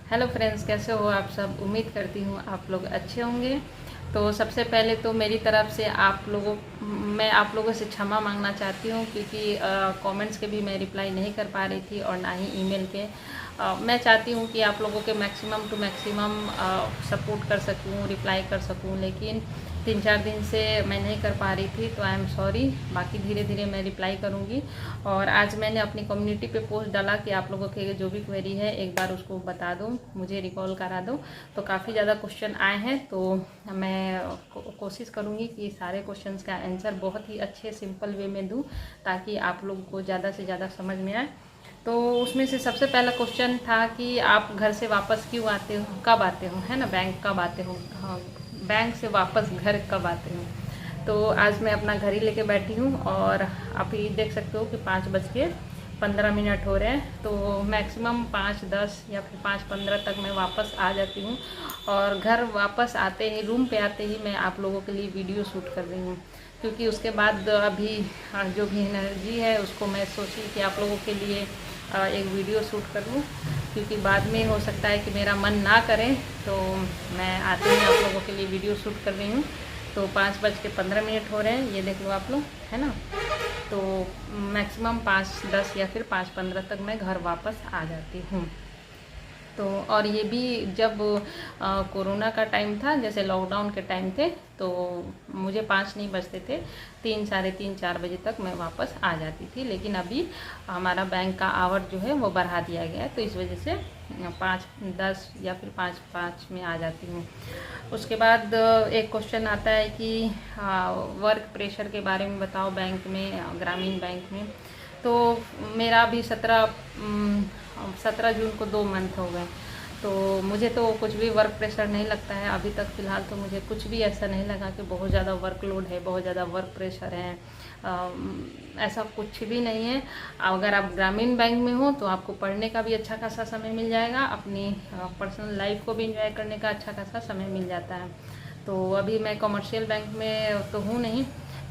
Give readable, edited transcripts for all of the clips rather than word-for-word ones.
Hello friends, कैसे हो आप सब। उम्मीद करती हूँ आप लोग अच्छे होंगे। तो सबसे पहले तो मेरी तरफ से मैं आप लोगों से क्षमा मांगना चाहती हूँ, क्योंकि कमेंट्स के भी मैं रिप्लाई नहीं कर पा रही थी और ना ही ईमेल के। मैं चाहती हूँ कि आप लोगों के मैक्सिमम टू मैक्सिमम सपोर्ट कर सकूँ, रिप्लाई कर सकूँ, लेकिन 3-4 दिन से मैं नहीं कर पा रही थी, तो आई एम सॉरी। बाकी धीरे धीरे मैं रिप्लाई करूँगी। और आज मैंने अपनी कम्युनिटी पे पोस्ट डाला कि आप लोगों के जो भी क्वेरी है एक बार उसको बता दो, मुझे रिकॉल करा दो। तो काफ़ी ज़्यादा क्वेश्चन आए हैं, तो मैं कोशिश करूँगी कि सारे क्वेश्चंस का आंसर बहुत ही अच्छे सिंपल वे में दूँ, ताकि आप लोगों को ज़्यादा से ज़्यादा समझ में आए। तो उसमें से सबसे पहला क्वेश्चन था कि आप घर से वापस क्यों आते हो, कब आते हो, है ना, बैंक कब आते हो। हाँ, बैंक से वापस घर कब आते हो। तो आज मैं अपना घर ही लेके बैठी हूँ और आप ये देख सकते हो कि 5:15 हो रहे हैं। तो मैक्सिमम 5:10 या फिर 5:15 तक मैं वापस आ जाती हूँ। और घर वापस आते ही, रूम पे आते ही मैं आप लोगों के लिए वीडियो शूट कर रही हूँ, क्योंकि उसके बाद अभी जो भी एनर्जी है उसको मैं सोची कि आप लोगों के लिए एक वीडियो शूट कर लूँ, क्योंकि बाद में हो सकता है कि मेरा मन ना करे। तो मैं आते ही आप लोगों के लिए वीडियो शूट कर रही हूँ। तो 5:15 हो रहे हैं, ये देख लो आप लोग, है ना। तो मैक्सिमम 5:10 या फिर 5:15 तक मैं घर वापस आ जाती हूँ। तो और ये भी जब कोरोना का टाइम था, जैसे लॉकडाउन के टाइम थे, तो मुझे 5 नहीं बजते थे, 3, साढ़े 3-4 बजे तक मैं वापस आ जाती थी। लेकिन अभी हमारा बैंक का आवर जो है वो बढ़ा दिया गया है, तो इस वजह से 5:10 या फिर 5:05 में आ जाती हूँ। उसके बाद एक क्वेश्चन आता है कि वर्क प्रेशर के बारे में बताओ बैंक में, ग्रामीण बैंक में। तो मेरा अभी 17 जून को 2 मंथ हो गए। तो मुझे तो कुछ भी वर्क प्रेशर नहीं लगता है अभी तक। फ़िलहाल तो मुझे कुछ भी ऐसा नहीं लगा कि बहुत ज़्यादा वर्कलोड है, बहुत ज़्यादा वर्क प्रेशर है। ऐसा कुछ भी नहीं है। अगर आप ग्रामीण बैंक में हो तो आपको पढ़ने का भी अच्छा खासा समय मिल जाएगा, अपनी पर्सनल लाइफ को भी इंजॉय करने का अच्छा खासा समय मिल जाता है। तो अभी मैं कमर्शियल बैंक में तो हूँ नहीं,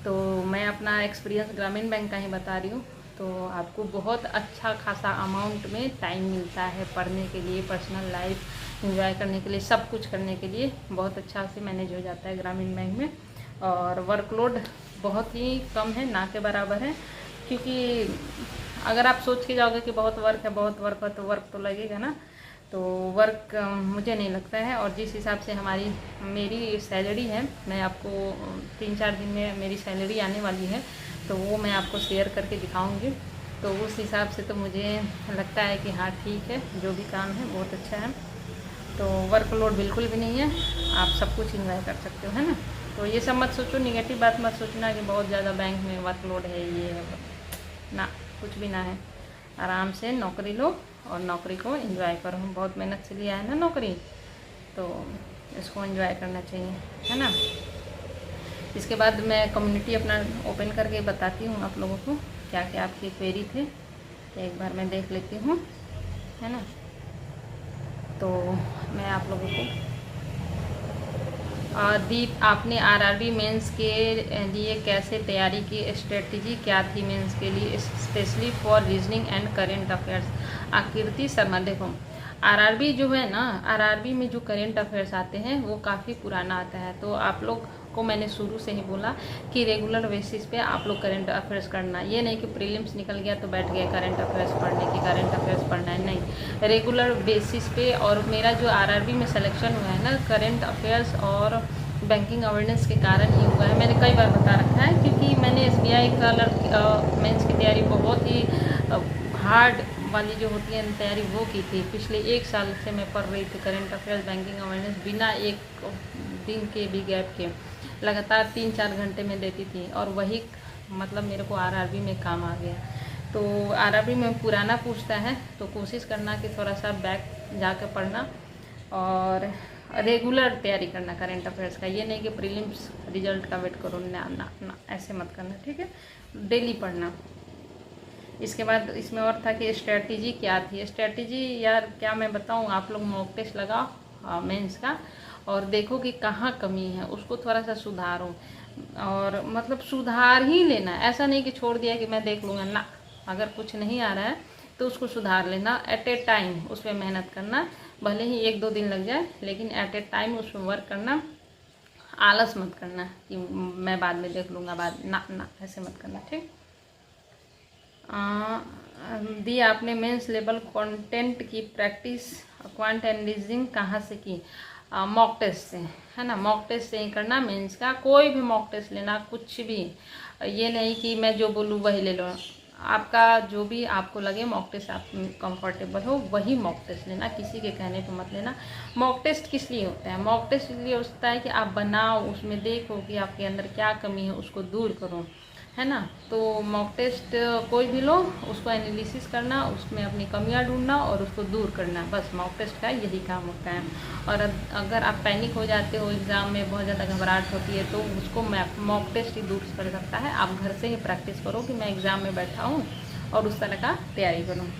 तो मैं अपना एक्सपीरियंस ग्रामीण बैंक का ही बता रही हूँ। तो आपको बहुत अच्छा खासा अमाउंट में टाइम मिलता है पढ़ने के लिए, पर्सनल लाइफ इंजॉय करने के लिए, सब कुछ करने के लिए बहुत अच्छा से मैनेज हो जाता है ग्रामीण बैंक में। और वर्कलोड बहुत ही कम है, ना के बराबर है। क्योंकि अगर आप सोच के जाओगे कि बहुत वर्क है, बहुत वर्क है, तो वर्क तो लगेगा ना। तो वर्क मुझे नहीं लगता है। और जिस हिसाब से मेरी सैलरी है, मैं आपको 3-4 दिन में मेरी सैलरी आने वाली है, तो वो मैं आपको शेयर करके दिखाऊंगी। तो उस हिसाब से तो मुझे लगता है कि हाँ ठीक है, जो भी काम है बहुत अच्छा है। तो वर्कलोड बिल्कुल भी नहीं है, आप सब कुछ इंजॉय कर सकते हो, है ना। तो ये सब मत सोचो, निगेटिव बात मत सोचना कि बहुत ज़्यादा बैंक में वर्कलोड है, ये है ना, कुछ भी ना है। आराम से नौकरी लो और नौकरी को एंजॉय करो। बहुत मेहनत से लिया है ना नौकरी, तो इसको एंजॉय करना चाहिए, है ना। इसके बाद मैं कम्युनिटी अपना ओपन करके बताती हूँ आप लोगों को क्या क्या आपकी क्वेरी थे। एक बार मैं देख लेती हूँ, है ना। तो मैं आप लोगों को दीप, आपने आरआरबी मेंस के लिए कैसे तैयारी की, स्ट्रेटजी क्या थी मेंस के लिए, specially for reasoning and current affairs. आकृति शर्मा, देखो आरआरबी जो है ना, आरआरबी में जो करेंट अफेयर्स आते हैं वो काफ़ी पुराना आता है। तो आप लोग को मैंने शुरू से ही बोला कि रेगुलर बेसिस पे आप लोग करेंट अफेयर्स करना। ये नहीं कि प्रीलिम्स निकल गया तो बैठ गए करेंट अफेयर्स पढ़ने की, करेंट अफेयर्स पढ़ना है, नहीं, रेगुलर बेसिस पे। और मेरा जो आरआरबी में सिलेक्शन हुआ है ना, करेंट अफेयर्स और बैंकिंग अवेयरनेस के कारण ही हुआ है। मैंने कई बार बता रखा है, क्योंकि मैंने एसबीआई का मेंस की तैयारी बहुत ही हार्ड वाली जो होती है तैयारी वो की थी। पिछले 1 साल से मैं पढ़ रही थी करेंट अफेयर्स, बैंकिंग अवेयरनेस, बिना एक दिन के भी गैप के लगातार 3-4 घंटे में देती थी। और वही मतलब मेरे को आरआरबी में काम आ गया। तो आरआरबी में पुराना पूछता है, तो कोशिश करना कि थोड़ा सा बैक जाकर पढ़ना और रेगुलर तैयारी करना करेंट अफेयर्स का। ये नहीं कि प्रीलिम्स रिजल्ट का वेट करो, ना ना ना, ऐसे मत करना, ठीक है। डेली पढ़ना। इसके बाद इसमें और था कि स्ट्रेटजी क्या थी। स्ट्रेटजी यार क्या मैं बताऊं, आप लोग मॉक टेस्ट लगाओ मेंस का और देखो कि कहाँ कमी है, उसको थोड़ा सा सुधारो। और मतलब सुधार ही लेना, ऐसा नहीं कि छोड़ दिया कि मैं देख लूँगा ना। अगर कुछ नहीं आ रहा है तो उसको सुधार लेना, एट ए टाइम उस पर मेहनत करना। भले ही 1-2 दिन लग जाए, लेकिन एट ए टाइम उसमें वर्क करना, आलस मत करना कि मैं बाद में देख लूँगा, बाद ना ऐसे मत करना, ठीक। दी आपने मेंस लेवल कंटेंट की प्रैक्टिस क्वांट एंड रीजनिंग कहाँ से की? मॉक टेस्ट से, है ना। मॉक टेस्ट से ही करना मेंस का, कोई भी मॉक टेस्ट लेना, कुछ भी, ये नहीं कि मैं जो बोलूँ वही ले लो। आपका जो भी आपको लगे मॉक टेस्ट आप कंफर्टेबल हो वही मॉक टेस्ट लेना, किसी के कहने पे मत लेना। मॉक टेस्ट किस लिए होता है? मॉक टेस्ट इसलिए होता है कि आप बनाओ, उसमें देखो कि आपके अंदर क्या कमी है, उसको दूर करो, है ना। तो मॉक टेस्ट कोई भी लो, उसको एनालिसिस करना, उसमें अपनी कमियां ढूंढना और उसको दूर करना, बस मॉक टेस्ट का यही काम होता है। और अगर आप पैनिक हो जाते हो, एग्ज़ाम में बहुत ज़्यादा घबराहट होती है, तो उसको मॉक टेस्ट ही दूर कर सकता है। आप घर से ही प्रैक्टिस करो कि मैं एग्ज़ाम में बैठा हूँ और उस तरह का तैयारी करूँ।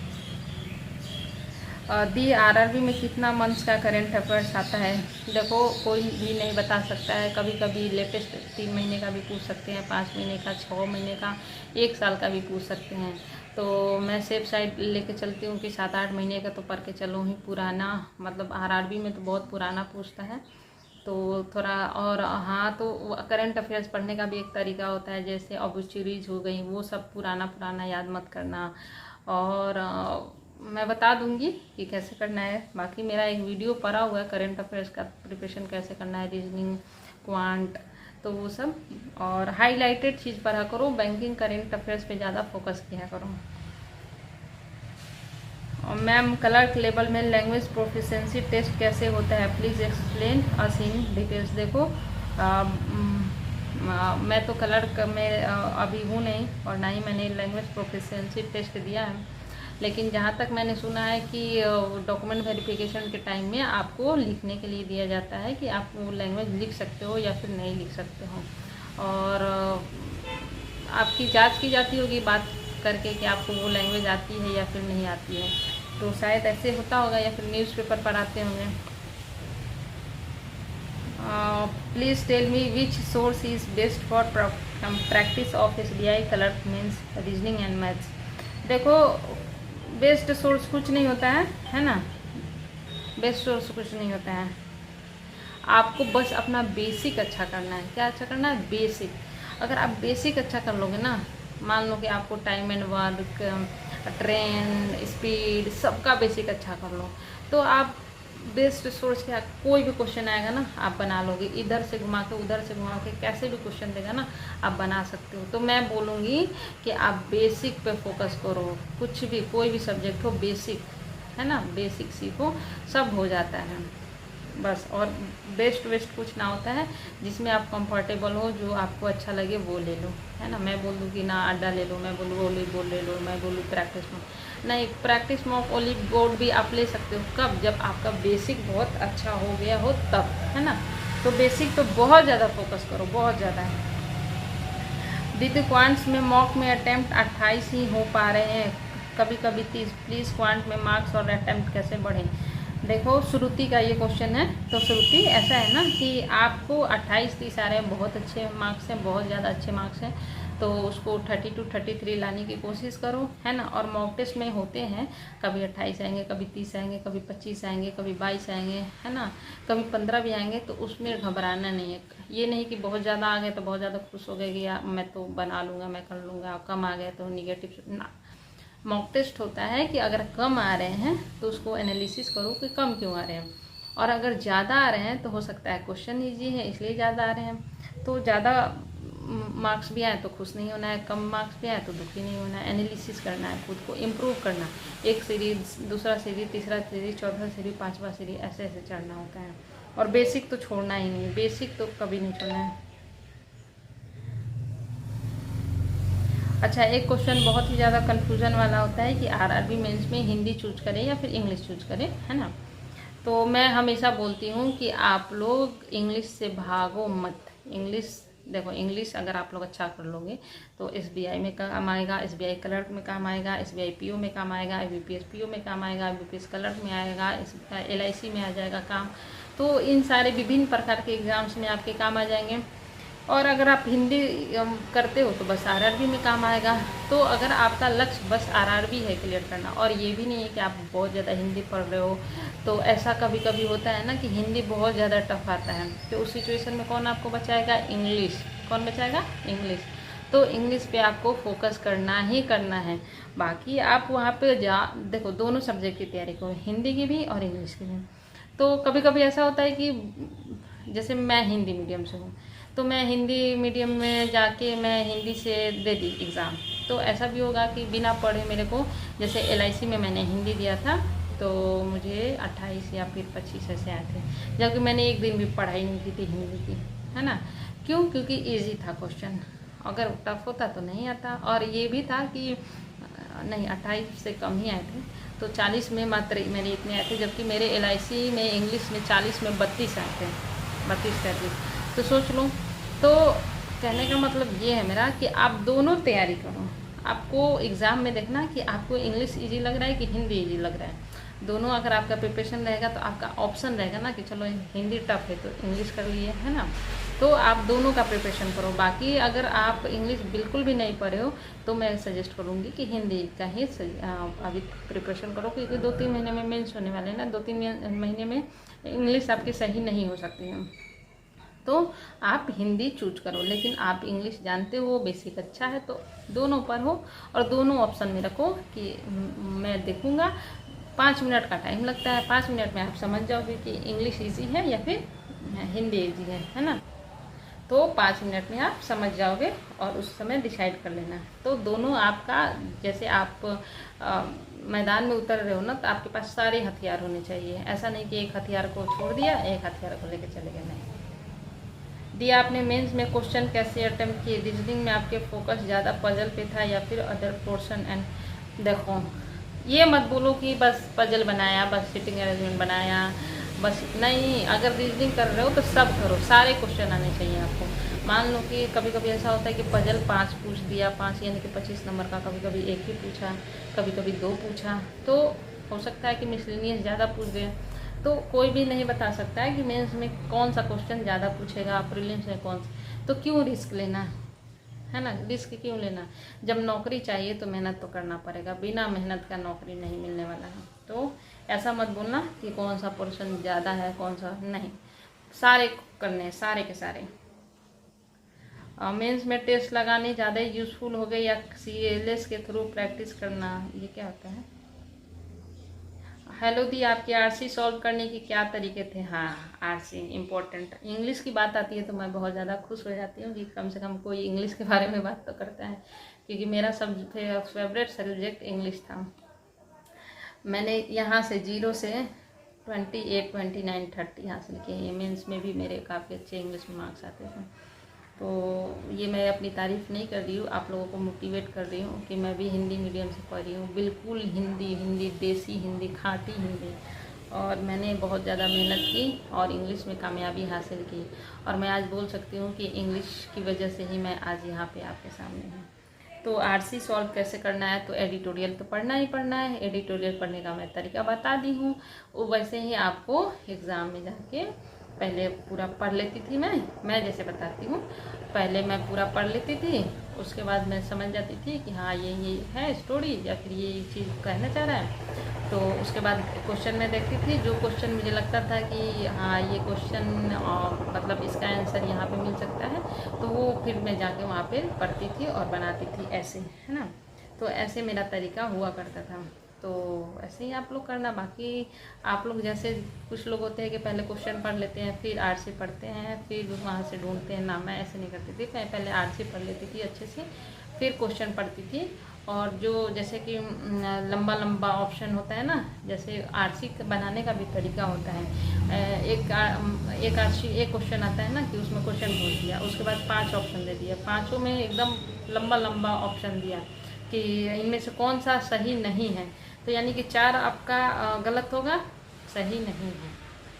दी आरआरबी में कितना मंथ्स का करेंट अफेयर्स आता है? देखो, कोई भी नहीं बता सकता है। कभी कभी लेटेस्ट 3 महीने का भी पूछ सकते हैं, 5 महीने का, 6 महीने का, 1 साल का भी पूछ सकते हैं। तो मैं सेफ साइड लेके चलती हूँ कि 7-8 महीने का तो पढ़ के चलो ही। पुराना मतलब आरआरबी में तो बहुत पुराना पूछता है, तो थोड़ा। और हाँ, तो करंट अफेयर्स पढ़ने का भी एक तरीका होता है, जैसे ऑब्चुरीज हो गई, वो सब पुराना पुराना याद मत करना। और मैं बता दूंगी कि कैसे करना है। बाकी मेरा एक वीडियो पड़ा हुआ है करंट अफेयर्स का प्रिपरेशन कैसे करना है, रीजनिंग, क्वांट, तो वो सब। और हाईलाइटेड चीज़ पढ़ा करो, बैंकिंग करंट अफेयर्स पे ज़्यादा फोकस किया करो। और मैम, क्लर्क लेवल में लैंग्वेज प्रोफिशिएंसी टेस्ट कैसे होता है? Please explain us in details. देखो, मैं तो क्लर्क में अभी हूँ नहीं, और ना ही मैंने लैंग्वेज प्रोफिशिएंसी टेस्ट दिया है। लेकिन जहाँ तक मैंने सुना है कि डॉक्यूमेंट वेरिफिकेशन के टाइम में आपको लिखने के लिए दिया जाता है कि आप वो लैंग्वेज लिख सकते हो या फिर नहीं लिख सकते हो। और आपकी जांच की जाती होगी बात करके कि आपको वो लैंग्वेज आती है या फिर नहीं आती है, तो शायद ऐसे होता होगा, या फिर न्यूज़पेपर पढ़ाते होंगे। Please tell me which source is best for practice of SBI clerk means reasoning and maths. देखो, बेस्ट सोर्स कुछ नहीं होता है ना। बेस्ट सोर्स कुछ नहीं होता है। आपको बस अपना बेसिक अच्छा करना है। क्या अच्छा करना है? बेसिक। अगर आप बेसिक अच्छा कर लोगे ना, मान लो कि आपको time and work, trend, speed, सबका बेसिक अच्छा कर लो, तो आप बेस्ट सोर्स क्या, कोई भी क्वेश्चन आएगा ना आप बना लोगे। इधर से घुमा के उधर से घुमा के कैसे भी क्वेश्चन देगा ना आप बना सकते हो। तो मैं बोलूँगी कि आप बेसिक पे फोकस करो। कुछ भी, कोई भी सब्जेक्ट हो, बेसिक, है ना, बेसिक सीखो, सब हो जाता है बस। और बेस्ट वेस्ट कुछ ना होता है, जिसमें आप कंफर्टेबल हो, जो आपको अच्छा लगे वो ले लो, है ना। मैं बोल दूँ कि ना अड्डा ले लो, मैं बोलूँ वॉलीबॉल ले लो, मैं बोलूँ प्रैक्टिस मॉक, नहीं, प्रैक्टिस मॉक वॉलीबॉल भी आप ले सकते हो। कब? जब आपका बेसिक बहुत अच्छा हो गया हो तब, है ना। तो बेसिक तो बहुत ज़्यादा फोकस करो, बहुत ज़्यादा। दीदी, क्वांट्स में मॉक में अटैम्प्ट 28 ही हो पा रहे हैं, कभी कभी 30। प्लीज़ क्वांट में मार्क्स और अटैम्प्ट कैसे बढ़ें? देखो, श्रुति का ये क्वेश्चन है, तो श्रुति ऐसा है ना कि आपको 28-30 आ रहे हैं, बहुत अच्छे मार्क्स हैं, बहुत ज़्यादा अच्छे मार्क्स हैं, तो उसको 32 33 लाने की कोशिश करो, है ना। और मॉक टेस्ट में होते हैं, कभी 28 आएंगे, कभी 30 आएंगे, कभी 25 आएंगे, कभी 22 आएंगे, है ना, कभी 15 भी आएंगे, तो उसमें घबराना नहीं है। ये नहीं कि बहुत ज़्यादा आ गए तो बहुत ज़्यादा खुश हो गए कि यार मैं तो बना लूँगा, मैं कर लूँगा, कम आ गए तो निगेटिव ना। मॉक टेस्ट होता है कि अगर कम आ रहे हैं तो उसको एनालिसिस करो कि कम क्यों आ रहे हैं, और अगर ज़्यादा आ रहे हैं तो हो सकता है क्वेश्चन ईजी है इसलिए ज़्यादा आ रहे हैं। तो ज़्यादा मार्क्स भी आए तो खुश नहीं होना है, कम मार्क्स भी आए तो दुखी नहीं होना है। एनालिसिस करना है, खुद को इम्प्रूव करना, एक सीरीज, दूसरा सीरीज, तीसरा सीरीज, चौथा सीरीज, पांचवा सीरीज, ऐसे ऐसे चढ़ना होता है। और बेसिक तो छोड़ना ही नहीं, बेसिक तो कभी नहीं छोड़ना है। अच्छा, एक क्वेश्चन बहुत ही ज़्यादा कन्फ्यूजन वाला होता है कि आरआरबी मेंस में हिंदी चूज करें या फिर इंग्लिश चूज करें, है ना। तो मैं हमेशा बोलती हूँ कि आप लोग इंग्लिश से भागो मत। इंग्लिश, देखो, इंग्लिश अगर आप लोग अच्छा कर लोगे तो SBI में काम आएगा, SBI क्लर्क में काम आएगा, SBI PO में काम आएगा, IBPS PO में काम आएगा, IBPS क्लर्क में आएगा, LIC में आ जाएगा काम। तो इन सारे विभिन्न प्रकार के एग्ज़ाम्स में आपके काम आ जाएंगे। और अगर आप हिंदी करते हो तो बस आरआरबी में काम आएगा। तो अगर आपका लक्ष्य बस आरआरबी है क्लियर करना, और ये भी नहीं है कि आप बहुत ज़्यादा हिंदी पढ़ रहे हो, तो ऐसा कभी कभी होता है ना कि हिंदी बहुत ज़्यादा टफ आता है, तो उस सिचुएशन में कौन आपको बचाएगा? इंग्लिश। कौन बचाएगा? इंग्लिश। तो इंग्लिश पे आपको फोकस करना ही करना है। बाकी आप वहाँ पे देखो, दोनों सब्जेक्ट की तैयारी करो, हिंदी की भी और इंग्लिश की भी। तो कभी कभी ऐसा होता है कि जैसे मैं हिंदी मीडियम से हूँ, तो मैं हिंदी मीडियम में जाके मैं हिंदी से दे दी एग्ज़ाम, तो ऐसा भी होगा कि बिना पढ़े मेरे को, जैसे LIC में मैंने हिंदी दिया था, तो मुझे 28 या फिर 25 ऐसे आए थे, जबकि मैंने एक दिन भी पढ़ाई नहीं की थी हिंदी की, है ना। क्यों? क्योंकि ईजी था क्वेश्चन, अगर टफ होता तो नहीं आता। और ये भी था कि नहीं, 28 से कम ही आए थे, तो 40 में मात्र मेरे इतने आए थे, जबकि मेरे LIC में इंग्लिश में 40 में 32 आए थे, 32-33। तो सोच लो। तो कहने का मतलब ये है मेरा कि आप दोनों तैयारी करो। आपको एग्ज़ाम में देखना कि आपको इंग्लिश ईजी लग रहा है कि हिंदी ईजी लग रहा है। दोनों अगर आपका प्रिपरेशन रहेगा तो आपका ऑप्शन रहेगा ना कि चलो हिंदी टफ है तो इंग्लिश कर लिए, है ना। तो आप दोनों का प्रिपरेशन करो। बाकी अगर आप इंग्लिश बिल्कुल भी नहीं पढ़े हो तो मैं सजेस्ट करूँगी कि हिंदी का ही अभी प्रिपरेशन करो, क्योंकि 2-3 महीने में मेंस होने वाले हैं ना, 2-3 महीने में इंग्लिश आपकी सही नहीं हो सकती है। तो आप हिंदी चूज करो, लेकिन आप इंग्लिश जानते हो, बेसिक अच्छा है, तो दोनों पर हो और दोनों ऑप्शन में रखो कि मैं देखूँगा। 5 मिनट का टाइम लगता है, 5 मिनट में आप समझ जाओगे कि इंग्लिश ईजी है या फिर हिंदी ईजी है ना। तो 5 मिनट में आप समझ जाओगे और उस समय डिसाइड कर लेना। तो दोनों आपका, जैसे आप मैदान में उतर रहे हो ना, तो आपके पास सारे हथियार होने चाहिए। ऐसा नहीं कि एक हथियार को छोड़ दिया, एक हथियार को लेकर चले गए, नहीं। दिया आपने मेंस में क्वेश्चन कैसे अटेम्प्ट किए? रीजनिंग में आपके फोकस ज़्यादा पजल पे था या फिर अदर पोर्शन? एंड देखो, ये मत बोलो कि बस पजल बनाया, बस सिटिंग अरेंजमेंट बनाया, बस नहीं। अगर रीजनिंग कर रहे हो तो सब करो, सारे क्वेश्चन आने चाहिए आपको। मान लो कि कभी कभी ऐसा होता है कि पजल 5 पूछ दिया, 5 यानी कि 25 नंबर का, कभी कभी 1 ही पूछा, कभी कभी 2 पूछा, तो हो सकता है कि मिसलेनियस ज़्यादा पूछ गए। तो कोई भी नहीं बता सकता है कि मेंस में कौन सा क्वेश्चन ज़्यादा पूछेगा, प्रीलिम्स में कौन सा। तो क्यों रिस्क लेना, है ना। रिस्क क्यों लेना? जब नौकरी चाहिए तो मेहनत तो करना पड़ेगा, बिना मेहनत का नौकरी नहीं मिलने वाला है। तो ऐसा मत बोलना कि कौन सा पोर्शन ज़्यादा है, कौन सा नहीं, सारे करने, सारे के सारे। मेंस में टेस्ट लगाने ज़्यादा यूज़फुल हो गए या CLS के थ्रू प्रैक्टिस करना? ये क्या होता है? हेलो दी, आपके RC सॉल्व करने के क्या तरीके थे? हाँ, RC इम्पोर्टेंट। इंग्लिश की बात आती है तो मैं बहुत ज़्यादा खुश हो जाती हूँ कि कम से कम कोई इंग्लिश के बारे में बात तो करता है, क्योंकि मेरा सब फेवरेट सब्जेक्ट इंग्लिश था। मैंने यहाँ से 0 से 28, 29, 30 हासिल किए। मेंस में भी मेरे काफ़ी अच्छे इंग्लिश में मार्क्स आते थे। तो ये मैं अपनी तारीफ़ नहीं कर रही हूँ, आप लोगों को मोटिवेट कर रही हूँ कि मैं भी हिंदी मीडियम से पढ़ी हूँ, बिल्कुल हिंदी देसी हिंदी, खाटी हिंदी। और मैंने बहुत ज़्यादा मेहनत की और इंग्लिश में कामयाबी हासिल की, और मैं आज बोल सकती हूँ कि इंग्लिश की वजह से ही मैं आज यहाँ पे आपके सामने हूँ। तो RC सॉल्व कैसे करना है? तो एडिटोरियल तो पढ़ना ही पढ़ना है। एडिटोरियल पढ़ने का मैं तरीका बता दी हूँ, वो वैसे ही आपको एग्ज़ाम में जाके पहले पूरा पढ़ लेती थी। मैं जैसे बताती हूँ, पहले मैं पूरा पढ़ लेती थी, उसके बाद मैं समझ जाती थी कि हाँ ये है स्टोरी या फिर ये चीज़ कहना चाह रहा है। तो उसके बाद क्वेश्चन में देखती थी, जो क्वेश्चन मुझे लगता था कि हाँ ये क्वेश्चन मतलब इसका आंसर यहाँ पे मिल सकता है, तो वो फिर मैं जाके वहाँ पे पढ़ती थी और बनाती थी, ऐसे, है ना। तो ऐसे मेरा तरीका हुआ करता था। तो ऐसे ही आप लोग करना। बाकी आप लोग जैसे कुछ लोग होते हैं कि पहले क्वेश्चन पढ़ लेते हैं, फिर RC पढ़ते हैं, फिर वहाँ से ढूंढते हैं ना। मैं ऐसे नहीं करती थी, मैं पहले RC पढ़ लेती थी अच्छे से, फिर क्वेश्चन पढ़ती थी। और जो जैसे कि लंबा ऑप्शन होता है ना, जैसे RC बनाने का भी तरीका होता है। एक क्वेश्चन आता है ना कि उसमें क्वेश्चन बोल दिया, उसके बाद 5 ऑप्शन दे दिया, 5 में एकदम लंबा ऑप्शन दिया कि इनमें से कौन सा सही नहीं है। तो यानी कि 4 आपका गलत होगा, सही नहीं है।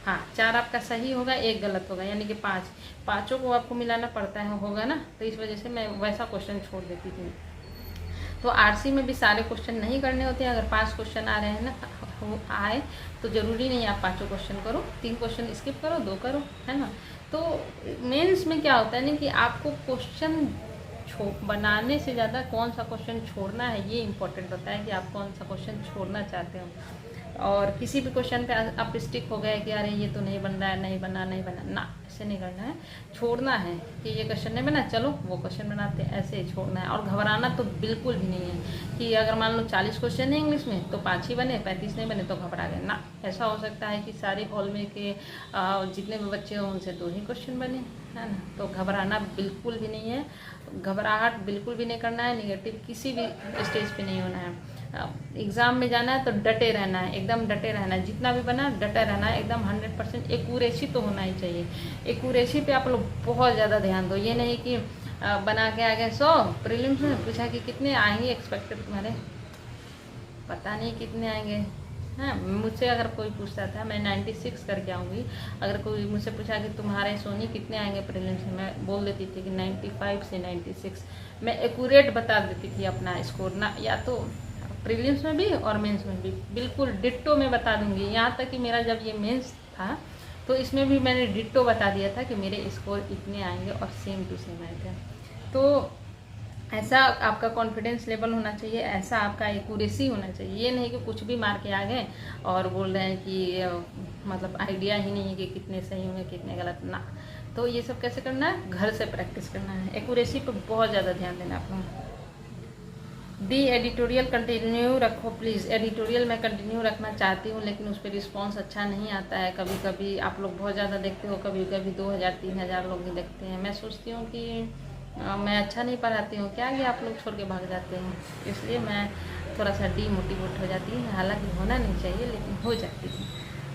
हाँ, 4 आपका सही होगा, 1 गलत होगा, यानी कि 5 को आपको मिलाना पड़ता है, होगा ना। तो इस वजह से मैं वैसा क्वेश्चन छोड़ देती थी। तो RC में भी सारे क्वेश्चन नहीं करने होते हैं। अगर 5 क्वेश्चन आ रहे हैं ना, आए तो ज़रूरी नहीं आप 5 क्वेश्चन करो, 3 क्वेश्चन स्किप करो, 2 करो, है ना। तो मेंस में क्या होता है ना कि आपको क्वेश्चन बनाने से ज़्यादा कौन सा क्वेश्चन छोड़ना है ये इम्पोर्टेंट होता है कि आप कौन सा क्वेश्चन छोड़ना चाहते हो। और किसी भी क्वेश्चन पे आप स्टिक हो गए कि अरे ये तो नहीं बन रहा है, नहीं बना ना, ऐसे नहीं करना है। छोड़ना है कि ये क्वेश्चन नहीं बना, चलो वो क्वेश्चन बनाते हैं, ऐसे छोड़ना है। और घबराना तो बिल्कुल भी नहीं है कि अगर मान लो 40 क्वेश्चन है इंग्लिश में तो 5 ही बने, 35 नहीं बने तो घबरा गए ना। ऐसा हो सकता है कि सारे हॉल में के जितने भी बच्चे हों उनसे 2 ही क्वेश्चन बने, है ना। तो घबराना बिल्कुल भी नहीं है, घबराहट बिल्कुल भी नहीं करना है, निगेटिव किसी भी स्टेज पे नहीं होना है। एग्ज़ाम में जाना है तो डटे रहना है, एकदम डटे रहना है, जितना भी बना डटे रहना है, एकदम 100% एक्यूरेसी तो होना ही चाहिए। एक्यूरेसी पे आप लोग बहुत ज़्यादा ध्यान दो। ये नहीं कि बना के आ गए 100, प्रीलिम्स में पूछा कि कितने आएंगे एक्सपेक्टेड तुम्हारे, पता नहीं कितने आएंगे। हाँ, मुझसे अगर कोई पूछता था मैं 96 करके आऊँगी, अगर कोई मुझसे पूछा कि तुम्हारे सोनी कितने आएंगे प्रीलिम्स में, मैं बोल देती थी कि 95 से 96। मैं एक्यूरेट बता देती थी अपना स्कोर ना, या तो प्रीलिम्स में भी और मेंस में भी बिल्कुल डिट्टो में बता दूंगी। यहाँ तक कि मेरा जब ये मेंस था तो इसमें भी मैंने डिट्टो बता दिया था कि मेरे स्कोर इतने आएंगे और सेम टू सेम आए थे। तो ऐसा आपका कॉन्फिडेंस लेवल होना चाहिए, ऐसा आपका एक्यूरेसी होना चाहिए। ये नहीं कि कुछ भी मार के आ गए और बोल रहे हैं कि मतलब आइडिया ही नहीं है कि कितने सही होंगे कितने गलत ना। तो ये सब कैसे करना है, घर से प्रैक्टिस करना है। एक्यूरेसी पर बहुत ज़्यादा ध्यान देना आप लोग। दी एडिटोरियल कंटिन्यू रखो प्लीज़। एडिटोरियल मैं कंटिन्यू रखना चाहती हूँ लेकिन उस पर रिस्पॉन्स अच्छा नहीं आता है। कभी कभी आप लोग बहुत ज़्यादा देखते हो, कभी कभी 2000-3000 लोग ही देखते हैं। मैं सोचती हूँ कि मैं अच्छा नहीं पढ़ाती हूँ क्या, कि आप लोग छोड़ के भाग जाते हैं, इसलिए मैं थोड़ा सा डीमोटिवेट हो जाती हूँ। हालांकि होना नहीं चाहिए लेकिन हो जाती है।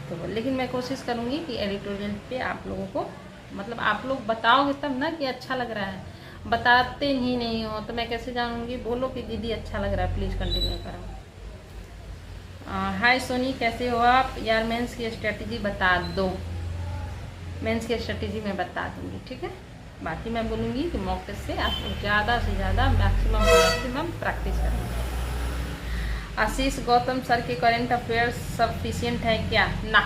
तो लेकिन मैं कोशिश करूँगी कि एडिटोरियल पे आप लोगों को मतलब आप लोग बताओगे तब ना कि अच्छा लग रहा है। बताते ही नहीं हो तो मैं कैसे जानूँगी। बोलो कि दीदी अच्छा लग रहा है, प्लीज़ कंटिन्यू करो। हाय सोनी, कैसे हो आप यार? मेंस की स्ट्रेटजी बता दो। मेंस की स्ट्रेटजी मैं बता दूँगी, ठीक है। बाकी मैं बोलूँगी कि मॉक टेस्ट से आप लोग ज़्यादा से ज़्यादा मैक्सिमम प्रैक्टिस करें। आशीष गौतम सर के करेंट अफेयर्स सफिशिएंट है क्या? ना,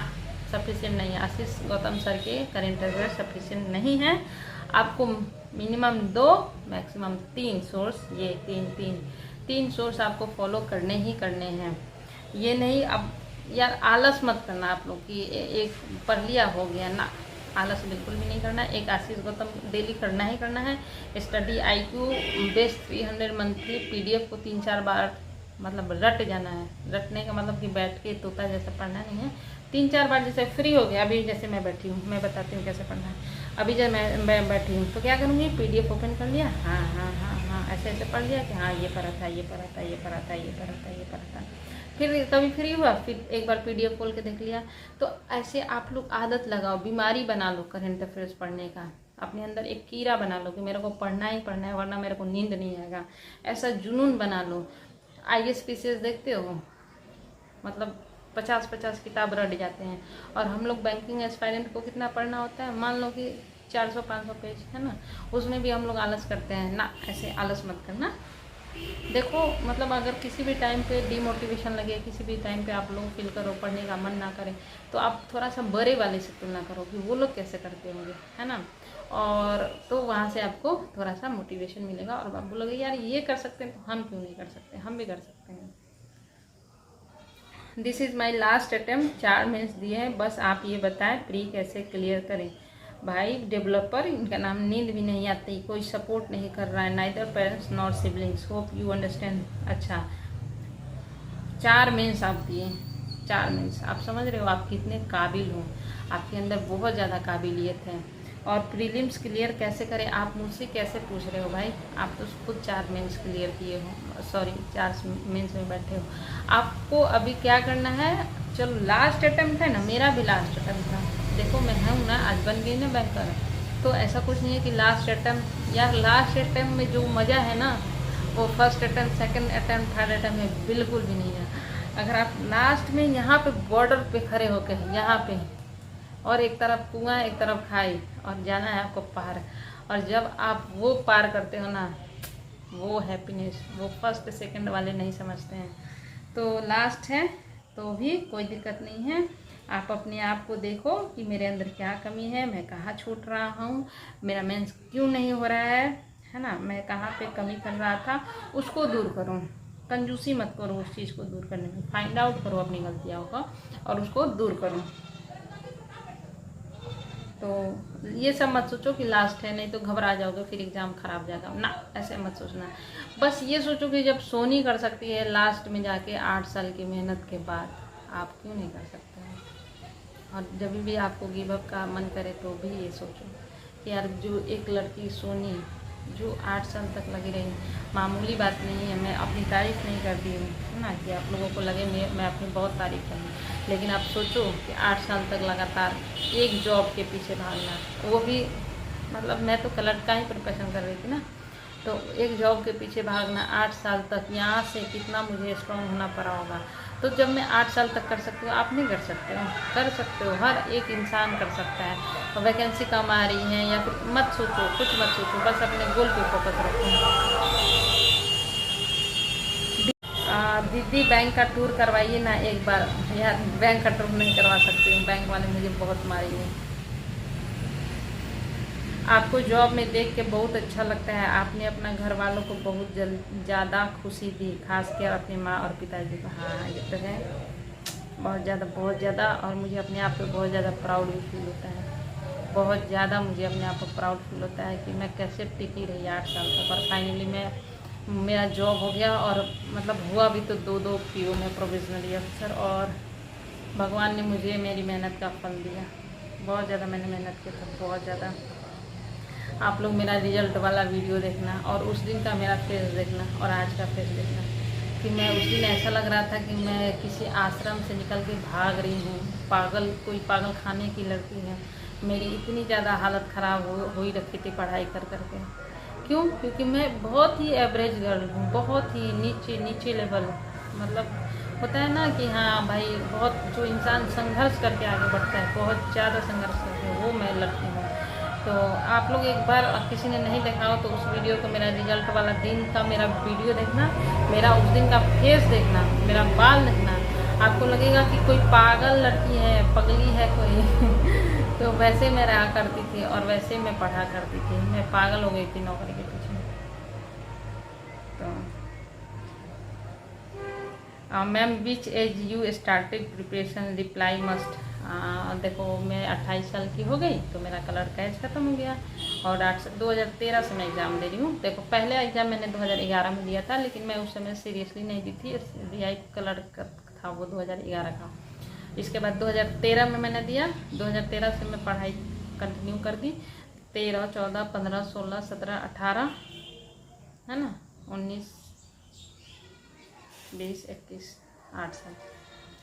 सफिशिएंट नहीं है। आशीष गौतम सर के करेंट अफेयर सफिशिएंट नहीं है। आपको मिनिमम 2 मैक्सिमम 3 सोर्स, ये तीन सोर्स आपको फॉलो करने ही करने हैं। ये नहीं अब यार आलस मत करना आप लोग कि एक पढ़ लिया हो गया ना, आलस बिल्कुल भी नहीं करना। एक आशीष गौतम डेली करना ही करना है। Study IQ best 300 monthly PDF को 3-4 बार मतलब रट जाना है। रटने का मतलब कि बैठ के तोता जैसा पढ़ना नहीं है। 3-4 बार जैसे फ्री हो गया, अभी जैसे मैं बैठी हूँ, मैं बताती हूँ कैसे पढ़ना है। अभी जब मैं बैठी हूँ तो क्या करूँगी, PDF ओपन कर लिया, हाँ हाँ हाँ हाँ ऐसे ऐसे पढ़ लिया कि हाँ ये पढ़ा था, ये पढ़ा था, ये पढ़ा था, ये पढ़ा था, ये पढ़ा था। फिर कभी फ्री हुआ फिर एक बार PDF खोल के देख लिया। तो ऐसे आप लोग आदत लगाओ, बीमारी बना लो करंट अफेयर्स पढ़ने का। अपने अंदर एक कीड़ा बना लो कि मेरे को पढ़ना ही पढ़ना है वरना मेरे को नींद नहीं आएगा, ऐसा जुनून बना लो। IAS PCS देखते हो, मतलब 50-50 किताब रट जाते हैं। और हम लोग बैंकिंग एस्पायरेंट को कितना पढ़ना होता है, मान लो कि 400-500 पेज है ना, उसमें भी हम लोग आलस करते हैं ना। ऐसे आलस मत करना। देखो मतलब अगर किसी भी टाइम पे डिमोटिवेशन लगे, किसी भी टाइम पे आप लोग फील करो पढ़ने का मन ना करे, तो आप थोड़ा सा बड़े वाले से तुलना करो कि वो लोग कैसे करते होंगे, है ना। और तो वहाँ से आपको थोड़ा सा मोटिवेशन मिलेगा और आप बोलोगे यार ये कर सकते हैं तो हम क्यों नहीं कर सकते, हम भी कर सकते हैं। This is my last attempt, 4 mains दिए हैं, बस आप ये बताएं प्री कैसे क्लियर करें। भाई डेवलपर, इनका नाम, नींद भी नहीं आती, कोई सपोर्ट नहीं कर रहा है, neither parents nor siblings, hope you understand. अच्छा 4 मेंस आप दिए, 4 मेंस, आप समझ रहे हो आप कितने काबिल हो, आपके अंदर बहुत ज़्यादा काबिलियत है। और प्रीलिम्स क्लियर कैसे करें, आप मुझसे कैसे पूछ रहे हो भाई, आप तो खुद 4 मेंस क्लियर किए हो, सॉरी 4 मेंस में बैठे हो। आपको अभी क्या करना है, चलो लास्ट अटेम्प्ट है ना, मेरा भी लास्ट अटेम्प्ट था। देखो मैं हूँ ना, आज बन गई ना बैंकर, तो ऐसा कुछ नहीं है कि लास्ट अटेम्प्ट, यार लास्ट अटेम्प्ट में जो मज़ा है ना वो first attempt, second attempt, third attempt में बिल्कुल भी नहीं है। अगर आप लास्ट में यहाँ पे बॉर्डर पे खड़े होकर यहाँ पे, और एक तरफ कुआं एक तरफ खाई, और जाना है आपको पार, और जब आप वो पार करते हो ना, वो हैप्पीनेस वो फर्स्ट सेकंड वाले नहीं समझते हैं। तो लास्ट है तो भी कोई दिक्कत नहीं है, आप अपने आप को देखो कि मेरे अंदर क्या कमी है, मैं कहाँ छूट रहा हूँ, मेरा मेंस क्यों नहीं हो रहा है ना, मैं कहाँ पे कमी कर रहा था, उसको दूर करो। कंजूसी मत करो उस चीज़ को दूर करने में, फाइंड आउट करो अपनी गलतियों का और उसको दूर करो। तो ये सब मत सोचो कि लास्ट है, नहीं तो घबरा जाओगे, फिर एग्ज़ाम खराब जाएगा ना, ऐसे मत सोचना। बस ये सोचो कि जब सोनी कर सकती है लास्ट में जाके 8 साल की मेहनत के बाद, आप क्यों नहीं कर सकते हैं। और जब भी आपको गिव अप का मन करे तो भी ये सोचो कि यार जो एक लड़की सोनी जो 8 साल तक लगी रही, मामूली बात नहीं है। मैं अपनी तारीफ़ नहीं करती हूँ, है ना, कि आप लोगों को लगे मैं अपनी बहुत तारीफ़ करूँ, लेकिन आप सोचो कि 8 साल तक लगातार एक जॉब के पीछे भागना, वो भी मतलब मैं तो कलर का ही प्रिपरेशन कर रही थी ना, तो एक जॉब के पीछे भागना 8 साल तक, यहाँ से कितना मुझे स्ट्रॉन्ग होना पड़ा होगा। तो जब मैं 8 साल तक कर सकती हूँ, आप नहीं कर सकते हो? कर सकते हो, हर एक इंसान कर सकता है। और वैकेंसी कम आ रही है या फिर मत सोचो, कुछ मत सोचो, बस अपने गोल पे फोकस रखो। दीदी बैंक का टूर करवाइए ना एक बार। यार बैंक का टूर नहीं करवा सकती हूँ, बैंक वाले मुझे बहुत मारेंगे। आपको जॉब में देख के बहुत अच्छा लगता है, आपने अपना घर वालों को बहुत ज़्यादा खुशी दी, खासकर अपनी माँ और पिताजी को। हाँ ये तो है, बहुत ज़्यादा। और मुझे अपने आप पे बहुत ज़्यादा प्राउड भी फील होता है, बहुत ज़्यादा मुझे अपने आप पर प्राउड फील होता है कि मैं कैसे टिकी रही 8 साल तक, और फाइनली मेरा जॉब हो गया। और मतलब हुआ भी तो 2 PO में प्रोविजनली अफसर, और भगवान ने मुझे मेरी मेहनत का फल दिया। बहुत ज़्यादा मैंने मेहनत की था, बहुत ज़्यादा। आप लोग मेरा रिजल्ट वाला वीडियो देखना और उस दिन का मेरा फेस देखना और आज का फेस देखना, कि मैं उस दिन ऐसा लग रहा था कि मैं किसी आश्रम से निकल के भाग रही हूँ, कोई पागल खाने की लड़की है। मेरी इतनी ज़्यादा हालत ख़राब हो ही रखी थी पढ़ाई कर करके। क्यों? क्योंकि मैं बहुत ही एवरेज गर्ल हूँ, बहुत ही नीचे लेवल। मतलब होता है ना कि हाँ भाई, बहुत जो इंसान संघर्ष करके आगे बढ़ता है, बहुत ज़्यादा संघर्ष करके, वो मैं लड़की हूँ। तो आप लोग एक बार, किसी ने नहीं देखा हो तो उस वीडियो को, मेरा रिजल्ट वाला दिन का मेरा वीडियो देखना, मेरा उस दिन का फेस देखना, मेरा बाल देखना, आपको लगेगा कि कोई पागल लड़की है, पगली है कोई तो वैसे मैं रहा करती थी और वैसे मैं पढ़ा करती थी, मैं पागल हो गई थी नौकरी के पीछे। तो ma'am which age you started preparation, reply must. देखो मैं 28 साल की हो गई तो मेरा कलर का एज ख़त्म हो गया, और 2013 से मैं एग्ज़ाम दे रही हूँ। देखो पहले एग्ज़ाम मैंने 2011 में दिया था, लेकिन मैं उस समय सीरियसली नहीं दी थी, VI कलर का था वो 2011 का। इसके बाद 2013 में मैंने दिया, 2013 से मैं पढ़ाई कंटिन्यू कर दी, 13, 14, 15, 16, 17, 18, है ना, 19, 20, 21, 8 साल।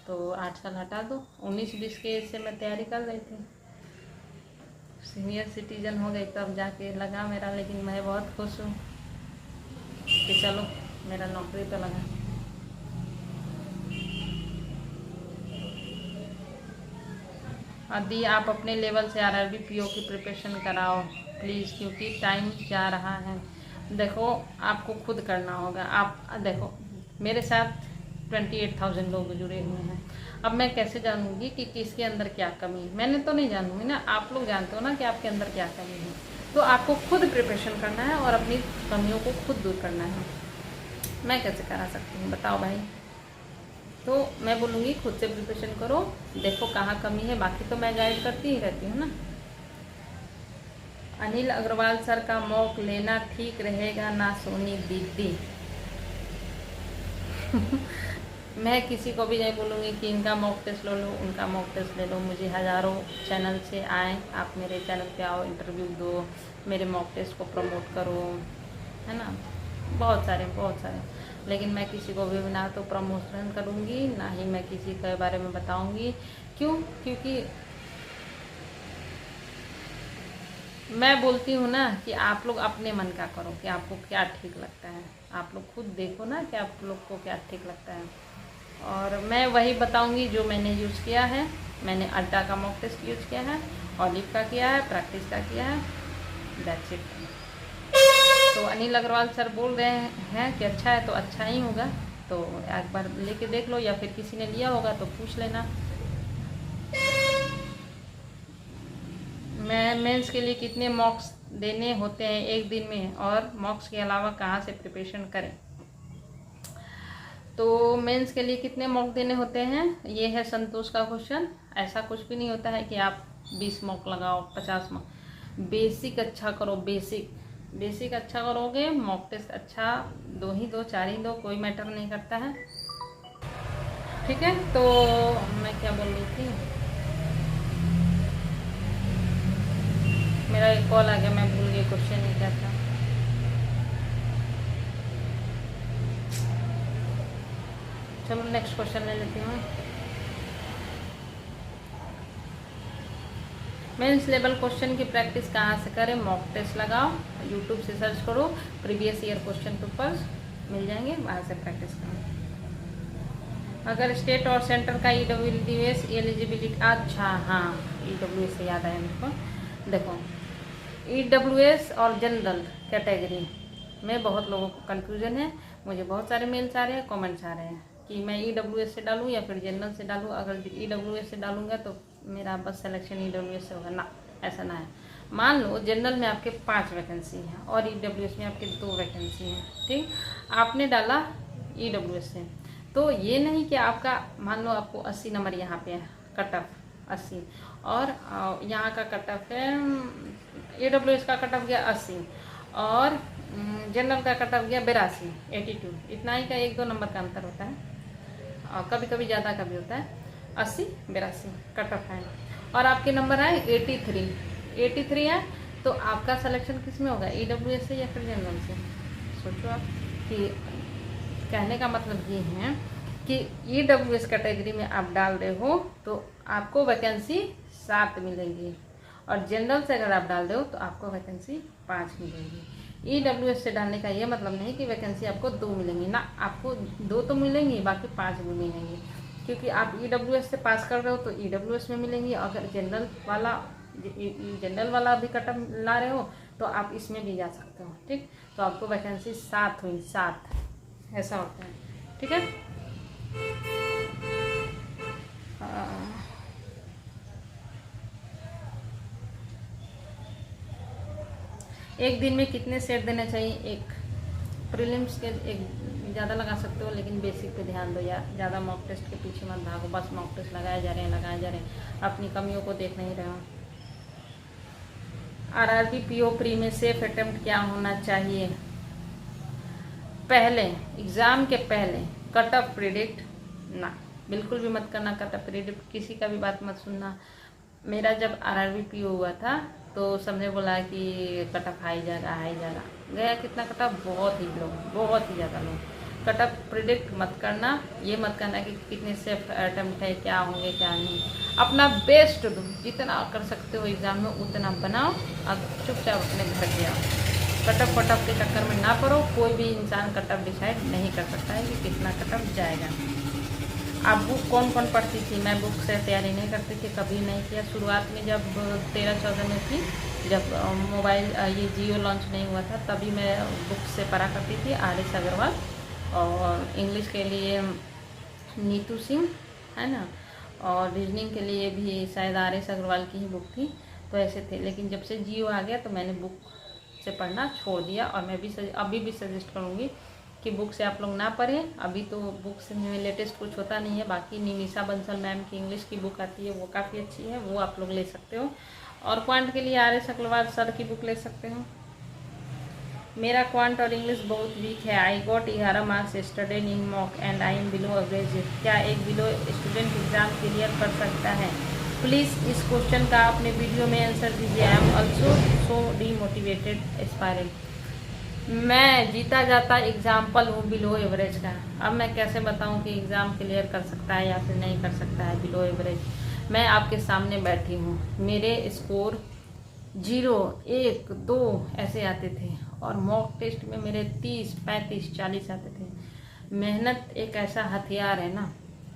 तो 8 साल हटा दो, 19-20 के एज से मैं तैयारी कर रही थी, सीनियर सिटीजन हो गई तब जाके लगा मेरा। लेकिन मैं बहुत खुश हूँ कि चलो मेरा नौकरी तो लगा। दी आप अपने लेवल से RRB PO की प्रिपरेशन कराओ प्लीज़, क्योंकि टाइम जा रहा है। देखो आपको खुद करना होगा। आप देखो मेरे साथ 28,000 लोग जुड़े हुए हैं, अब मैं कैसे जानूंगी कि किसके अंदर क्या कमी है? मैंने तो नहीं जानूंगी ना, आप लोग जानते हो ना कि आपके अंदर क्या कमी है। तो आपको खुद प्रिपरेशन करना है और अपनी कमियों को खुद दूर करना है। मैं कैसे करा सकती हूँ बताओ भाई? तो मैं बोलूँगी खुद से प्रिपरेशन करो, देखो कहाँ कमी है, बाकी तो मैं गाइड करती ही रहती हूँ ना। अनिल अग्रवाल सर का मॉक लेना ठीक रहेगा ना सोनी दीदी? मैं किसी को भी नहीं बोलूँगी कि इनका मॉक टेस्ट लो उनका मॉक टेस्ट ले लो। मुझे हज़ारों चैनल से आए, आप मेरे चैनल पे आओ, इंटरव्यू दो, मेरे मॉक टेस्ट को प्रमोट करो, है ना, बहुत सारे। लेकिन मैं किसी को भी ना तो प्रमोशन करूँगी, ना ही मैं किसी के बारे में बताऊँगी। क्यों? क्योंकि मैं बोलती हूँ ना कि आप लोग अपने मन का करो कि आपको क्या ठीक लगता है। आप लोग खुद देखो ना कि आप लोग को क्या ठीक लगता है, और मैं वही बताऊँगी जो मैंने यूज़ किया है। मैंने अल्टा का मॉक टेस्ट यूज़ किया है, ऑलिव का किया है, प्रैक्टिस का किया है, दैट्स इट। तो अनिल अग्रवाल सर बोल रहे हैं कि अच्छा है तो अच्छा ही होगा, तो एक बार लेके देख लो, या फिर किसी ने लिया होगा तो पूछ लेना। मैं मेंस के लिए कितने मॉक्स देने होते हैं एक दिन में, और मॉक्स के अलावा कहाँ से प्रिपरेशन करें? तो मेंस के लिए कितने मॉक देने होते हैं, ये है संतोष का क्वेश्चन। ऐसा कुछ भी नहीं होता है कि आप 20 मॉक लगाओ, 50 मॉक। बेसिक अच्छा करो, बेसिक अच्छा करोगे, मॉक टेस्ट अच्छा 2 ही दो, 4 ही दो, कोई मैटर नहीं करता है। ठीक है, तो मैं क्या बोल रही थी, मेरा एक कॉल आ गया, मैं भूल गई क्वेश्चन ही क्या था। चलो नेक्स्ट क्वेश्चन ले लेती हूँ। मेंस लेवल क्वेश्चन की प्रैक्टिस कहाँ से करें? मॉक टेस्ट लगाओ, यूट्यूब से सर्च करो, प्रीवियस ईयर क्वेश्चन पेपर्स मिल जाएंगे, वहाँ से प्रैक्टिस करो। अगर स्टेट और सेंटर का EWS एलिजिबिलिटी, अच्छा हाँ, EWS से याद आया मेरे को। देखो, EWS और जनरल कैटेगरी में बहुत लोगों को कन्फ्यूजन है। मुझे बहुत सारे मेल्स आ रहे हैं, कमेंट्स आ रहे हैं कि मैं EWS से डालूँ या फिर जनरल से डालूँ। अगर EWS से डालूंगा तो मेरा बस सिलेक्शन EWS से होगा ना, ऐसा ना है। मान लो जनरल में आपके 5 वैकेंसी हैं और EWS में आपके 2 वैकेंसी हैं, ठीक। आपने डाला EWS से, तो ये नहीं कि आपका, मान लो आपको 80 नंबर यहाँ पे है, कट ऑफ 80, और यहाँ का कट ऑफ है, EWS का कट ऑफ गया 80 और जनरल का कट ऑफ गया 82, 82, इतना ही का 1-2 नंबर का अंतर होता है, और कभी कभी ज़्यादा का भी होता है। 80 82 कट ऑफ है, और आपके नंबर आए 83 है, तो आपका सिलेक्शन किस में होगा, EWS से या फिर जनरल से? सोचो आप। कि कहने का मतलब ये है कि EWS कैटेगरी में आप डाल रहे हो तो आपको वैकेंसी 7 मिलेगी, और जनरल से अगर आप डाल रहे हो तो आपको वैकेंसी 5 मिलेगी। EWS से डालने का ये मतलब नहीं कि वैकेंसी आपको 2 मिलेंगी ना, आपको 2 तो मिलेंगी, बाकी 5 भी मिलेंगी, क्योंकि आप EWS से पास कर रहे हो तो EWS में मिलेंगी। अगर जनरल वाला भी कटअप ला रहे हो तो आप इसमें भी जा सकते हो, ठीक। तो आपको वैकेंसी 7 हुई, 7, ऐसा होता है, ठीक है। एक दिन में कितने सेट देने चाहिए? एक प्रीलिम्स के एक ज़्यादा लगा सकते हो, लेकिन बेसिक पे ध्यान दो यार, ज़्यादा मॉक टेस्ट के पीछे मत भागो, बस मॉक टेस्ट लगाए जा रहे हैं, अपनी कमियों को देख नहीं रहे हो। RRB PO प्री में सेफ अटेम्प्ट क्या होना चाहिए? पहले एग्ज़ाम के पहले कट ऑफ प्रिडिक्ट ना, बिल्कुल भी मत करना कट ऑफ प्रिडिक्ट, किसी का भी बात मत सुनना। मेरा जब RRB PO हुआ था तो सबने बोला कि कट ऑफ हाई जाएगा, गया कितना कट ऑफ, बहुत ही लो, बहुत ही ज़्यादा लो। कट ऑफ प्रिडिक्ट मत करना, ये मत करना कि कितने सेफ अटेम्प्ट है, क्या होंगे क्या नहीं। अपना बेस्ट दो, जितना कर सकते हो एग्ज़ाम में उतना बनाओ, अब चुपचाप अपने घर जाओ। कट ऑफ के चक्कर में ना पड़ो, कोई भी इंसान कट ऑफ डिसाइड नहीं कर सकता है कि कितना कट ऑफ जाएगा। आप बुक कौन पढ़ती थी? मैं बुक से तैयारी नहीं करती थी, कभी नहीं किया। शुरुआत में जब 13-14 में थी, जब मोबाइल ये जियो लॉन्च नहीं हुआ था, तभी मैं बुक से पढ़ा करती थी, RS अग्रवाल, और इंग्लिश के लिए नीतू सिंह है ना, और रीजनिंग के लिए भी शायद RS अग्रवाल की ही बुक थी, तो ऐसे थे। लेकिन जब से जियो आ गया तो मैंने बुक से पढ़ना छोड़ दिया, और मैं भी अभी भी सजेस्ट करूँगी कि बुक से आप लोग ना पढ़ें। अभी तो बुक से में लेटेस्ट कुछ होता नहीं है, बाकी निमिषा बंसल मैम की इंग्लिश की बुक आती है, वो काफ़ी अच्छी है, वो आप लोग ले सकते हो। और क्वांट के लिए RS अग्रवाल सर की बुक ले सकते हो। मेरा क्वांट और इंग्लिश बहुत वीक है, I got 11 marks yesterday in mock and I am below average. क्या एक बिलो स्टूडेंट एग्जाम क्लियर कर सकता है? प्लीज़ इस क्वेश्चन का अपने वीडियो में आंसर दीजिए। I am also so demotivated aspirant. मैं जीता जाता एग्जाम्पल हूँ बिलो एवरेज का। अब मैं कैसे बताऊँ कि एग्ज़ाम क्लियर कर सकता है या फिर नहीं कर सकता है बिलो एवरेज। मैं आपके सामने बैठी हूँ, मेरे स्कोर 0, 1, 2 ऐसे आते थे, और मॉक टेस्ट में मेरे 30, 35, 40 आते थे। मेहनत एक ऐसा हथियार है ना,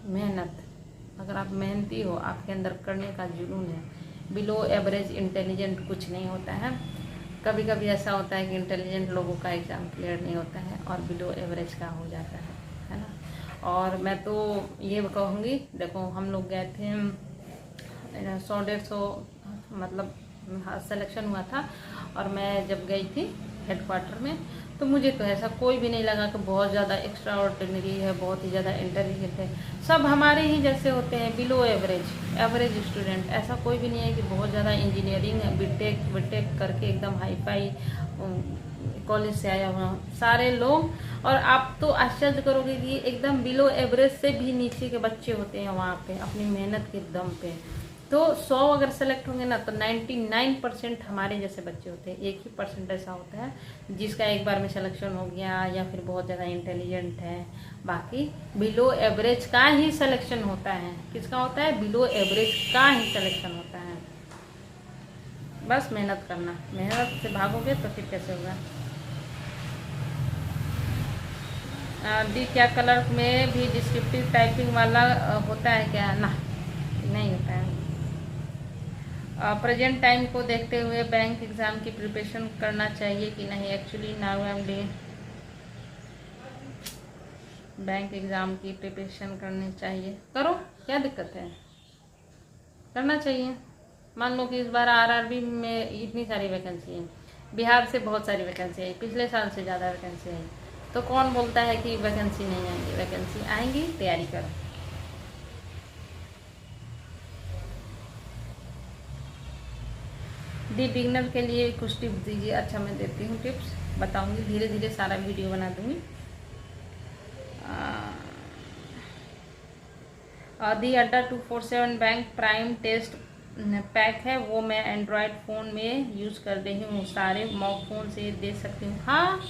मेहनत, अगर आप मेहनती हो, आपके अंदर करने का जुनून है, बिलो एवरेज इंटेलिजेंट कुछ नहीं होता है। कभी कभी ऐसा होता है कि इंटेलिजेंट लोगों का एग्ज़ाम क्लियर नहीं होता है और बिलो एवरेज का हो जाता है ना। और मैं तो ये कहूँगी, देखो हम लोग गए थे 100-150 मतलब सिलेक्शन हुआ था। और मैं जब गई थी हेडक्वार्टर में, तो मुझे तो ऐसा कोई भी नहीं लगा कि बहुत ज़्यादा एक्स्ट्रा ऑर्डिनरी है, बहुत ही ज़्यादा इंटेलिजेंट है। सब हमारे ही जैसे होते हैं, बिलो एवरेज स्टूडेंट। ऐसा कोई भी नहीं है कि बहुत ज़्यादा इंजीनियरिंग बीटेक करके एकदम हाईफाई कॉलेज से आया हुआ सारे लोग। और आप तो आश्चर्य करोगे कि एकदम बिलो एवरेज से भी नीचे के बच्चे होते हैं वहाँ पे अपनी मेहनत के दम पे। तो 100 अगर सेलेक्ट होंगे ना, तो 99% हमारे जैसे बच्चे होते हैं। 1% ऐसा होता है जिसका एक बार में सिलेक्शन हो गया या फिर बहुत ज़्यादा इंटेलिजेंट है। बाकी बिलो एवरेज का ही सिलेक्शन होता है। किसका होता है? बिलो एवरेज का ही सिलेक्शन होता है। बस मेहनत करना, मेहनत से भागोगे तो फिर कैसे होगा। दी क्या कलर में भी डिस्क्रिप्टिव टाइपिंग वाला होता है क्या? ना, नहीं होता है। प्रेजेंट टाइम को देखते हुए बैंक एग्ज़ाम की प्रिपरेशन करना चाहिए कि नहीं? Actually now I am doing bank exam की प्रिपरेशन करनी चाहिए। करो, क्या दिक्कत है, करना चाहिए। मान लो कि इस बार आरआरबी में इतनी सारी वैकेंसी है, बिहार से बहुत सारी वैकेंसी आई, पिछले साल से ज़्यादा वैकेंसी आई, तो कौन बोलता है कि वैकेंसी नहीं आएंगी? वैकेंसी आएंगी, तैयारी करो। दी बिगनर के लिए कुछ टिप्स दीजिए। अच्छा, मैं देती हूँ टिप्स, बताऊँगी, धीरे धीरे सारा वीडियो बना दूँगी। दी अड्डा 247 बैंक प्राइम टेस्ट पैक है, वो मैं एंड्रॉयड फ़ोन में यूज़ कर रही हूँ, सारे मॉक फ़ोन से दे सकती हूँ। हाँ,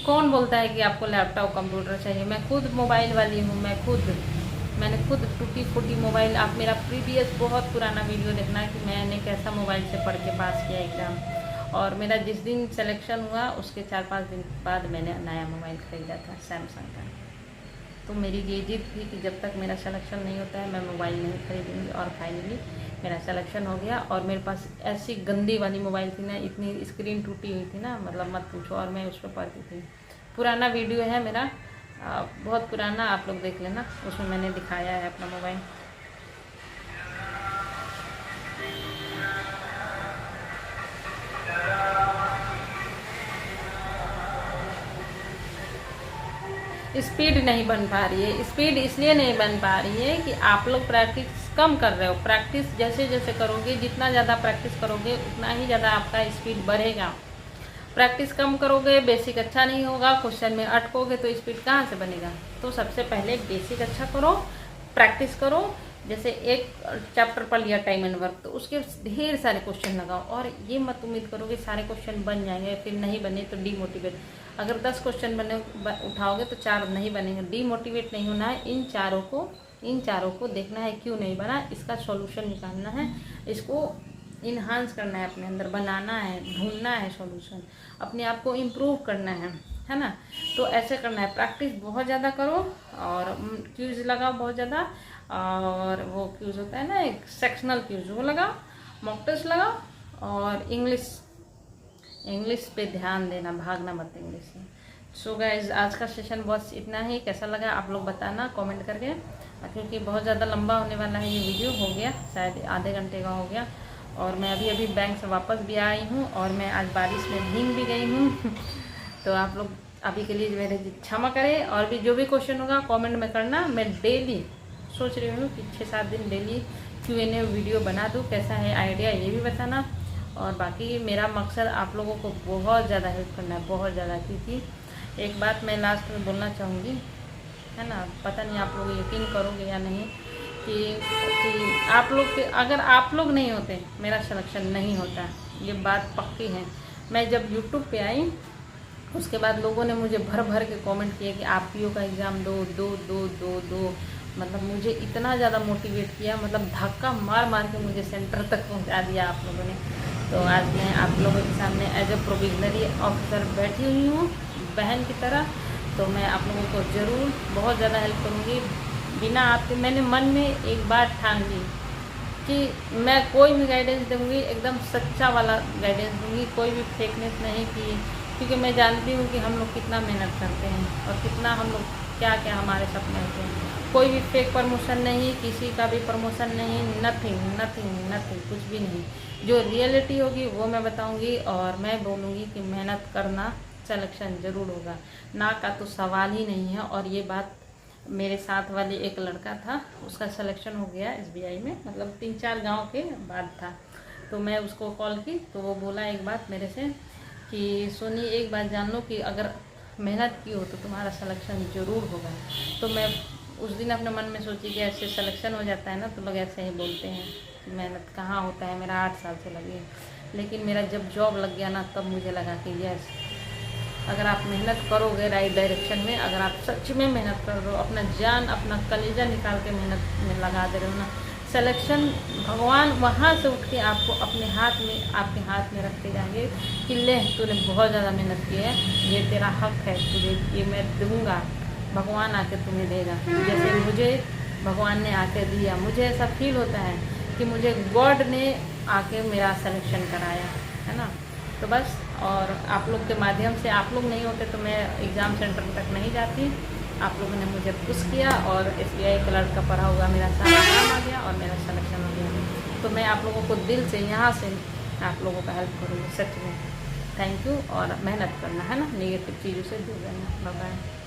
कौन बोलता है कि आपको लैपटॉप कंप्यूटर चाहिए? मैं खुद मोबाइल वाली हूँ, मैंने खुद टूटी फूटी मोबाइल। आप मेरा प्रीवियस बहुत पुराना वीडियो देखना कि मैंने कैसा मोबाइल से पढ़ के पास किया एग्ज़ाम। और मेरा जिस दिन सिलेक्शन हुआ उसके 4-5 दिन बाद मैंने नया मोबाइल ख़रीदा था, सैमसंग का। तो मेरी ये जिद थी कि जब तक मेरा सिलेक्शन नहीं होता है मैं मोबाइल नहीं खरीदूँगी। और फाइनली मेरा सिलेक्शन हो गया। और मेरे पास ऐसी गंदी वाली मोबाइल थी ना, इतनी स्क्रीन टूटी हुई थी ना, मतलब मत पूछो। और मैं उस पर पढ़ती थी। पुराना वीडियो है मेरा, बहुत पुराना, आप लोग देख लेना, उसमें मैंने दिखाया है अपना मोबाइल। स्पीड नहीं बन पा रही है। स्पीड इसलिए नहीं बन पा रही है कि आप लोग प्रैक्टिस कम कर रहे हो। प्रैक्टिस जैसे जैसे करोगे, जितना ज़्यादा प्रैक्टिस करोगे उतना ही ज़्यादा आपका स्पीड बढ़ेगा। प्रैक्टिस कम करोगे, बेसिक अच्छा नहीं होगा, क्वेश्चन में अटकोगे तो स्पीड कहाँ से बनेगा? तो सबसे पहले बेसिक अच्छा करो, प्रैक्टिस करो। जैसे एक चैप्टर पढ़ लिया टाइम एंड वर्क, तो उसके ढेर सारे क्वेश्चन लगाओ। और ये मत उम्मीद करो कि सारे क्वेश्चन बन जाएंगे, फिर नहीं बने तो डीमोटिवेट। अगर 10 क्वेश्चन उठाओगे तो 4 नहीं बनेंगे। डीमोटिवेट नहीं होना है। इन चारों को देखना है क्यों नहीं बना, इसका सॉल्यूशन निकालना है, इसको इन्हांस करना है, अपने अंदर बनाना है, ढूंढना है सॉल्यूशन, अपने आप को इम्प्रूव करना है ना। तो ऐसे करना है। प्रैक्टिस बहुत ज़्यादा करो और क्यूज लगाओ बहुत ज़्यादा। और वो क्यूज होता है ना, एक सेक्शनल क्यूज, वो लगाओ, मॉक टेस्ट लगाओ। और इंग्लिश पे ध्यान देना, भागना मत इंग्लिश से। सो गाइज, आज का सेशन बस इतना ही। कैसा लगा आप लोग बताना कमेंट करके, क्योंकि बहुत ज़्यादा लंबा होने वाला है ये वीडियो। हो गया शायद आधे घंटे का हो गया। और मैं अभी बैंक से वापस भी आई हूँ और मैं आज बारिश में भीग भी गई हूँ। तो आप लोग अभी के लिए मेरे क्षमा करें। और भी जो भी क्वेश्चन होगा कमेंट में करना। मैं डेली सोच रही हूँ कि 6-7 दिन डेली Q&A वीडियो बना दूँ। कैसा है आइडिया, ये भी बताना। और बाकी मेरा मकसद आप लोगों को बहुत ज़्यादा हेल्प करना है, बहुत ज़्यादा। क्योंकि एक बात मैं लास्ट में बोलना चाहूँगी, है ना, पता नहीं आप लोग यकीन करोगे या नहीं, कि आप लोग के, अगर आप लोग नहीं होते मेरा सिलेक्शन नहीं होता, ये बात पक्की है। मैं जब यूट्यूब पे आई उसके बाद लोगों ने मुझे भर भर के कमेंट किए कि आप पीओ का एग्ज़ाम दो। मतलब मुझे इतना ज़्यादा मोटिवेट किया, मतलब धक्का मार मार के मुझे सेंटर तक पहुंचा दिया आप लोगों ने। तो आज मैं आप लोगों के सामने एज ए प्रोविजनरी ऑफिसर बैठी हुई हूँ, बहन की तरह। तो मैं आप लोगों को ज़रूर बहुत ज़्यादा हेल्प करूँगी। बिना आपके, मैंने मन में एक बात ठान ली कि मैं कोई भी गाइडेंस दूँगी एकदम सच्चा वाला गाइडेंस दूँगी, कोई भी फेकनेस नहीं की। क्योंकि मैं जानती हूँ कि हम लोग कितना मेहनत करते हैं और कितना हम लोग क्या क्या हमारे सपने होते हैं। कोई भी फेक प्रमोशन नहीं, किसी का भी प्रमोशन नहीं, नथिंग नथिंग नथिंग, कुछ भी नहीं। जो रियलिटी होगी वो मैं बताऊंगी, और मैं बोलूँगी कि मेहनत करना, सिलेक्शन ज़रूर होगा, ना का तो सवाल ही नहीं है। और ये बात मेरे साथ वाले एक लड़का था, उसका सिलेक्शन हो गया SBI में, मतलब 3-4 गांव के बाद था। तो मैं उसको कॉल की तो वो बोला एक बात मेरे से कि सोनी एक बात जान लो कि अगर मेहनत की हो तो तुम्हारा सिलेक्शन ज़रूर होगा। तो मैं उस दिन अपने मन में सोची कि ऐसे सिलेक्शन हो जाता है ना, तो लोग ऐसे ही बोलते हैं कि मेहनत कहाँ होता है, मेरा 8 साल से लगी। लेकिन मेरा जब जॉब लग गया ना, तब मुझे लगा कि यस, अगर आप मेहनत करोगे राइट डायरेक्शन में, अगर आप सच में मेहनत कर रहे हो, अपना जान अपना कलेजा निकाल के मेहनत में लगा दे रहे हो ना, सिलेक्शन भगवान वहाँ से उठ के आपको अपने हाथ में, आपके हाथ में रख के जाएंगे कि ले तूने बहुत ज़्यादा मेहनत की है, ये तेरा हक है, तुझे ये मैं दूँगा। भगवान आके तुम्हें देगा, जैसे मुझे भगवान ने आके दिया। मुझे ऐसा फील होता है कि मुझे गॉड ने आके मेरा सिलेक्शन कराया है ना। तो बस, और आप लोग के माध्यम से, आप लोग नहीं होते तो मैं एग्ज़ाम सेंटर तक नहीं जाती। आप लोगों ने मुझे पुश किया और SBI क्लर्क का पढ़ा हुआ मेरा सारा काम आ गया और मेरा सिलेक्शन हो गया। तो मैं आप लोगों को दिल से यहाँ से आप लोगों का हेल्प करूँगी सच में। Thank you. और मेहनत करना है ना, नेगेटिव चीज़ों से दूर रहना। Bye bye.